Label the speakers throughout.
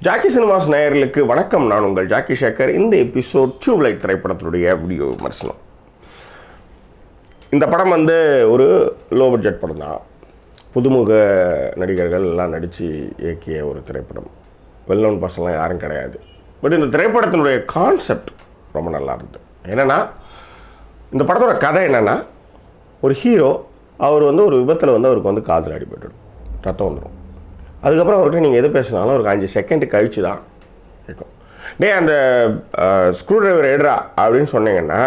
Speaker 1: Jackie cinemas நேயர்களுக்கு வணக்கம். நான் உங்கள் ஜாக்கி சேகர். இந்த எபிசோட் டியூப்லைட் திரைப்படத்துடைய வீடியோ விமர்சனம். இந்த படம் ஒரு லோ பட்ஜெட் படம் தான். புதுமுக நடிகர்கள் எல்லாம் நடித்து இயக்கிய ஒரு திரைப்படம். வெல் நோன் பர்சன்லாம் யாரும் கிடையாது. பட் இந்த திரைப்படத்தினுடைய கான்செப்ட் ரொம்ப நல்லா இருந்தது. என்னென்னா, இந்த படத்தோட கதை என்னென்னா, ஒரு ஹீரோ அவர் ஒரு விபத்தில் அவருக்கு காதில் அடிபட்டுடும், ரத்தம் வந்துடும். அதுக்கப்புறம் அவர்கிட்ட நீங்கள் எது பேசினாலும் ஒரு 5 செகண்டு கழித்து தான் கேட்கும். அந்த ஸ்க்ரூ டிரைவர் எடுறா அப்படின்னு சொன்னீங்கன்னா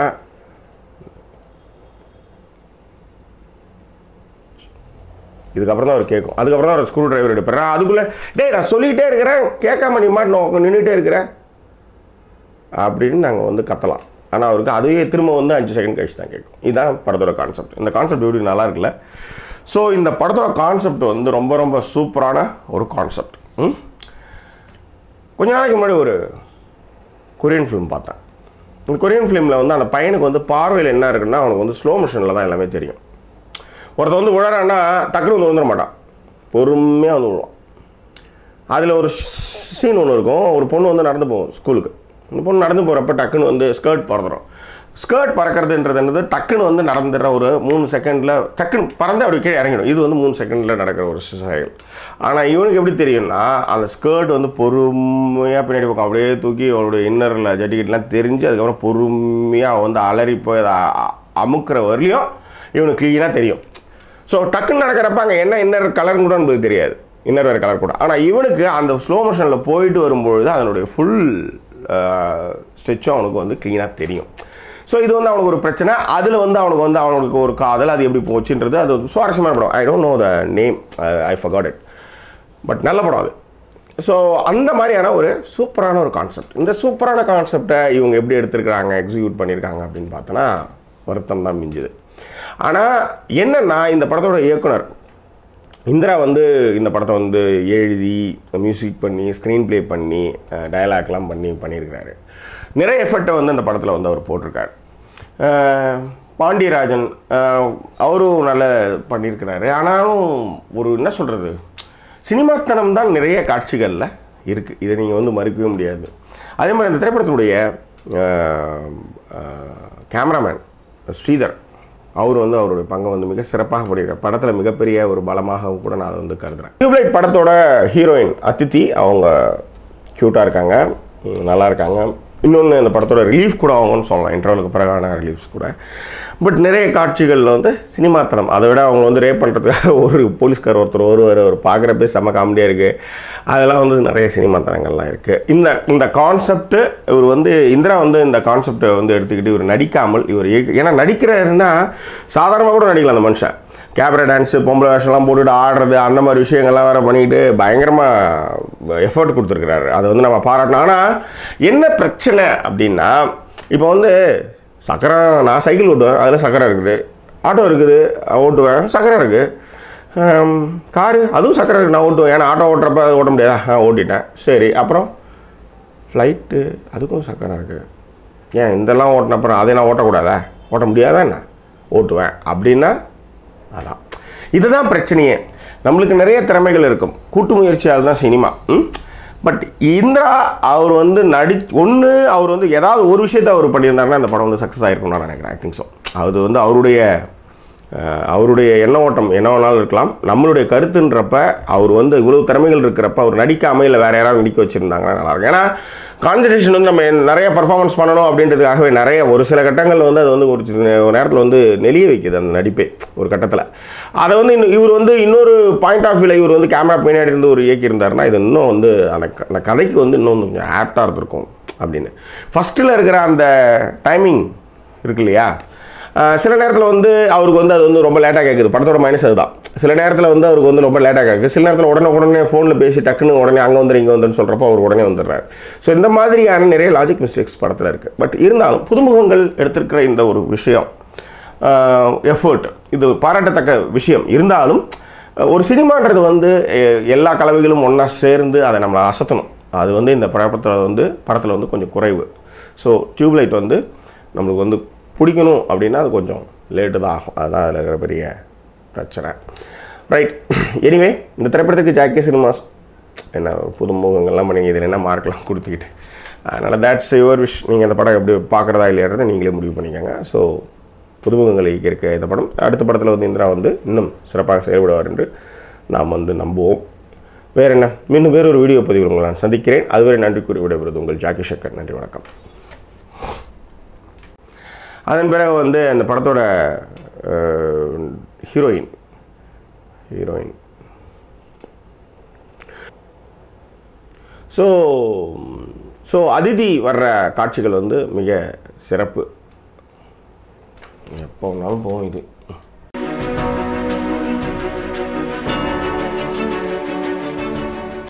Speaker 1: இதுக்கப்புறம் தான் அவர் கேட்கும். அதுக்கப்புறம் தான் அவர் ஸ்க்ரூ டிரைவர் எடுப்பார். அதுக்குள்ளே நான் சொல்லிகிட்டே இருக்கிறேன், கேட்காம நீ மாட்டு நின்றுட்டே இருக்கிறேன் அப்படின்னு நாங்கள் கத்தலாம். ஆனால் அவருக்கு அதுவே திரும்ப 5 செகண்ட் கழிச்சு தான் கேட்கும். இதுதான் படத்தோட கான்செப்ட். இந்த கான்செப்ட் எப்படி நல்லா இருக்குல்ல. ஸோ இந்த படத்தோட கான்செப்ட் ரொம்ப ரொம்ப சூப்பரான ஒரு கான்செப்ட். கொஞ்ச நாளைக்கு முன்னாடி ஒரு கொரியன் ஃபிலிம் பார்த்தேன். இந்த கொரியன் ஃபிலிமில் அந்த பையனுக்கு பார்வையில் என்ன இருக்குன்னா, அவனுக்கு ஸ்லோ மோஷனில் தான் எல்லாமே தெரியும். ஒருத்தர் விழறான்னா டக்குனு வந்துட மாட்டான், பொறுமையாக விழுவான். அதில் ஒரு சீன் ஒன்று இருக்கும். ஒரு பொண்ணு நடந்து போகும் ஸ்கூலுக்கு. இந்த பொண்ணு நடந்து போகிறப்ப டக்குன்னு ஸ்கர்ட் பறந்துடும். ஸ்கர்ட் பறக்கிறதுன்றது என்னது, டக்குன்னு நடந்துடுற ஒரு 3 செகண்டில் டக்குன்னு பறந்து அப்படி கீழே இறங்கிடும். இது 3 செகண்டில் நடக்கிற ஒரு செயல். ஆனால் இவனுக்கு எப்படி தெரியும்னா, அந்த ஸ்கர்ட் பொறுமையாக பின்னாடி பக்கம் அப்படியே தூக்கி அவனுடைய இன்னரில் ஜட்டிக்கிட்டலாம் தெரிஞ்சு அதுக்கப்புறம் பொறுமையாக அலறி போய் அதை அமுக்கிற வரலையும் இவனுக்கு க்ளீனாக தெரியும். ஸோ டக்குன்னு நடக்கிறப்ப அங்கே என்ன இன்னர் கலர் கூட நமக்கு தெரியாது, இன்னர் வேறு கலர் கூட. ஆனால் இவனுக்கு அந்த ஸ்லோ மோஷனில் போயிட்டு வரும்பொழுது அதனுடைய ஃபுல் ஸ்ட்ரெச்சும் அவனுக்கு க்ளீனாக தெரியும். ஸோ இது அவனுக்கு ஒரு பிரச்சனை. அதில் அவனுக்கு ஒரு காதல், அது எப்படி போச்சுன்றது அது சுவாரஸ்யமான படம். I don't know the name, I forgot it. But நல்ல படம் அது. ஸோ அந்த மாதிரியான ஒரு சூப்பரான ஒரு கான்செப்ட். இந்த சூப்பரான கான்செப்டை இவங்க எப்படி எடுத்துருக்கிறாங்க, எக்ஸிக்யூட் பண்ணியிருக்காங்க அப்படின்னு பார்த்தோன்னா வருத்தம் தான் மிஞ்சுது. ஆனால் என்னென்னா, இந்த படத்தோட இயக்குனர் இந்திரா இந்த படத்தை எழுதி மியூசிக் பண்ணி ஸ்க்ரீன் ப்ளே பண்ணி டயலாக்லாம் பண்ணியிருக்கிறாரு. நிறைய எஃபர்ட்டை அந்த படத்தில் அவர் போட்டிருக்காரு. பாண்டியராஜன் அவரும் நல்ல பண்ணியிருக்கிறாரு. ஆனாலும் ஒரு என்ன சொல்கிறது, சினிமாத்தனம் தான் நிறைய காட்சிகளில் இருக்குது. இதை நீங்கள் மறுக்கவே முடியாது. அதே மாதிரி இந்த திரைப்படத்தினுடைய கேமராமேன் ஸ்ரீதர் அவர் அவருடைய பங்கை மிக சிறப்பாக பண்ணியிருக்கார். படத்தில் மிகப்பெரிய ஒரு பலமாக கூட நான் அதை கருதுகிறேன். டியூப்லைட் படத்தோட ஹீரோயின் அதித்தி, அவங்க க்யூட்டாக இருக்காங்க, நல்லா இருக்காங்க. இன்னொன்று, இந்த படத்தோட ரிலீஃப் கூட அவங்கன்னு சொல்லலாம், இன்டர்வலுக்கு பிறகான ரிலீஃப்ஸ் கூட. பட் நிறைய காட்சிகளில் சினிமாத்தனம். அதை விட அவங்க ரேப் பண்ணுறதுக்காக ஒரு போலீஸ்கார் ஒருத்தர் ஒரு பார்க்குறப்பே செம்ம காமெடியாக இருக்குது. அதெல்லாம் நிறைய சினிமாத்தனங்கள்லாம் இருக்குது. இந்த கான்செப்ட்டு இவர் இந்திரா இந்த கான்செப்டை எடுத்துக்கிட்டு இவர் நடிக்காமல் இவர் ஏன்னா நடிக்கிறாருன்னா சாதாரணமாக கூட நடிக்கலாம். அந்த மனுஷன் கேமரா டான்ஸு, பொம்பளை வேஷம்லாம் போட்டுட்டு ஆடுறது, அந்த மாதிரி விஷயங்கள்லாம் வேறு பண்ணிக்கிட்டு பயங்கரமாக எஃபர்ட் கொடுத்துருக்குறாரு. அதை நம்ம பாராட்டணும். ஆனால் என்ன பிரச்சனை அப்படின்னா, இப்போ சக்கரை, நான் சைக்கிள் ஓட்டுவேன், அதில் சக்கரை இருக்குது. ஆட்டோ இருக்குது, ஓட்டுவேன், சக்கரை இருக்குது. காரு, அதுவும் சக்கரை இருக்குது, நான் ஓட்டுவேன். ஏன்னா ஆட்டோ ஓட்டுறப்ப ஓட்ட முடியாதா, ஓட்டிட்டேன். சரி, அப்புறம் ஃப்ளைட்டு, அதுக்கும் சக்கரை இருக்குது. ஏன் இதெல்லாம் ஓட்டினப்புறம் அதை நான் ஓட்டக்கூடாதா, ஓட்ட முடியாதா, என்ன ஓட்டுவேன் அப்படின்னா அதான். இதுதான் பிரச்சனையே. நம்மளுக்கு நிறைய திறமைகள் இருக்கும், கூட்டு முயற்சியால் தான் சினிமா. பட் இந்திரா அவர் அவர் ஏதாவது ஒரு விஷயத்தை அவர் பண்ணியிருந்தாருன்னா அந்த படம் சக்ஸஸ் ஆகிருக்கும் நான் நினைக்கிறேன். I think so. அது அவருடைய எண்ண ஓட்டம் என்ன வேணாலும் இருக்கலாம். நம்மளுடைய கருத்துன்றப்ப அவர் இவ்வளோ திறமைகள் இருக்கிறப்ப அவர் நடிக்காமல் இல்லை வேறு யாராவது நடிக்க வச்சுருந்தாங்கன்னா நல்லாயிருக்கும். ஏன்னா கான்சன்ட்ரேஷன் நம்ம நிறைய பர்ஃபார்மன்ஸ் பண்ணணும் அப்படின்றதுக்காகவே நிறைய ஒரு சில கட்டங்களில் அது ஒரு நேரத்தில் நெளிய வைக்குது அந்த நடிப்பே ஒரு கட்டத்தில். அதை இவர் இன்னொரு பாயிண்ட் ஆஃப் வியூவில் இவர் கேமரா பின்னாடி இருந்து ஒரு இயக்கியிருந்தாருன்னா இது இன்னும் அந்த கதைக்கு இன்னும் கொஞ்சம் ஆப்டாக இருந்திருக்கும் அப்படின்னு. ஃபஸ்ட்டில் இருக்கிற அந்த டைமிங் இருக்கு இல்லையா, சில நேரத்தில் அவருக்கு அது ரொம்ப லேட்டாக கேட்குது. படத்தோட மைனஸ் அதுதான். சில நேரத்தில் அவருக்கு ரொம்ப லேட்டாக கேட்குது. சில நேரத்தில் உடனே ஃபோனில் பேசி டக்குன்னு உடனே அங்கே இங்கே சொல்கிறப்போ அவர் உடனே வந்துடுறாரு. ஸோ இந்த மாதிரியான நிறைய லாஜிக் மிஸ்டேக்ஸ் படத்தில் இருக்குது. பட் இருந்தாலும் புதுமுகங்கள் எடுத்திருக்கிற இந்த ஒரு விஷயம், எஃபர்ட், இது பாராட்டத்தக்க விஷயம். இருந்தாலும் ஒரு சினிமான்றது எல்லா கலவைகளும் ஒன்றா சேர்ந்து அதை நம்மளை அசத்தணும். அது இந்த படத்தில் கொஞ்சம் குறைவு. ஸோ டியூப்லைட் நம்மளுக்கு பிடிக்கணும் அப்படின்னா அது கொஞ்சம் லேட்டு தான் ஆகும். அதுதான் அதில் இருக்கிற பெரிய பிரச்சனை. ரைட். எனிவே, இந்த திரைப்படத்துக்கு ஜாக்கி சினிமாஸ் என்ன புதுமுகங்கள்லாம் பண்ணி இதில் என்ன மார்க்லாம் கொடுத்துக்கிட்டு. அதனால் தேட்ஸ் யுவர் விஷ். நீங்கள் இந்த படம் எப்படி பார்க்குறதா இல்லையான்றதை நீங்களே முடிவு பண்ணிக்கோங்க. ஸோ புதுமுகங்கள் இயக்கியிருக்க இந்த படம் அடுத்த படத்தில் வந்து இந்திரா வந்து இன்னும் சிறப்பாக செயல்படுவார் என்று நாம் வந்து நம்புவோம். வேறு என்ன, இன்னும் வேறொரு வீடியோ பதிவில் உங்களை நான் சந்திக்கிறேன். அதுவரை நன்றி கூறி விடைபெறுவது உங்கள் ஜாக்கி ஷக்கர். நன்றி, வணக்கம். அதன் பிறகு வந்து அந்த படத்தோட ஹீரோயின் ஸோ அதிதி வர்ற காட்சிகள் வந்து மிக சிறப்பு. எப்போ வேணாலும் போகும் இது.